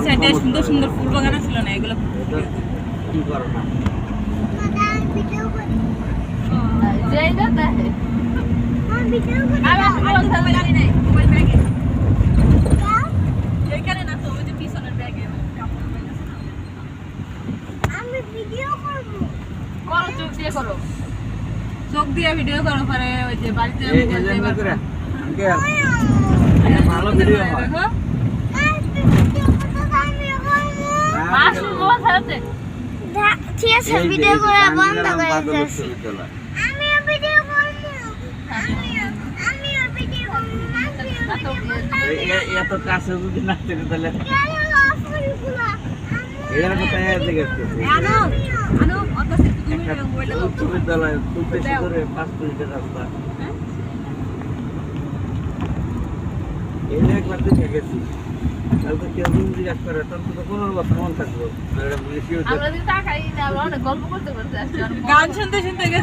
সাইডে সুন্দর সুন্দর ফুল বাগান ছিল না এগুলো কি করো না জায়গা দেখে মোবাইল ব্যাগে এখানে না তো ওই যে পিছনের ব্যাগে আমি ভিডিও করব করো চোখ দিয়ে করো চোখ দিয়ে ভিডিও করো পরে ওই যে বাড়িতে এই যে করে আঙ্কেল ভালো ভিডিও হয় দেখো আসো মোবাইল ছাড়তে ঠিক আছে ভিডিও করা বন্ধ করে দিয়েছি আমি ভিডিও করব আমি ভিডিও করব এত কাছে যদি না থেকে তাহলে কেন ফুলগুলো এর কোথায় দেখে আনো আনো অত সে তুমি মোবাইলটা দাও উচ্চ বিদ্যালয় খুব বেশি করে 5 মিনিটের রাস্তা এই একবার দেখে গেছি তাহলে কেউ জিজ্ঞাসা করে তখন তো কোনো কথা মন থাকবো আমরা যদি টাকাই না আমরা অনেক গল্প করতে করতে আসছি গান শুনতে শুনতে গেছে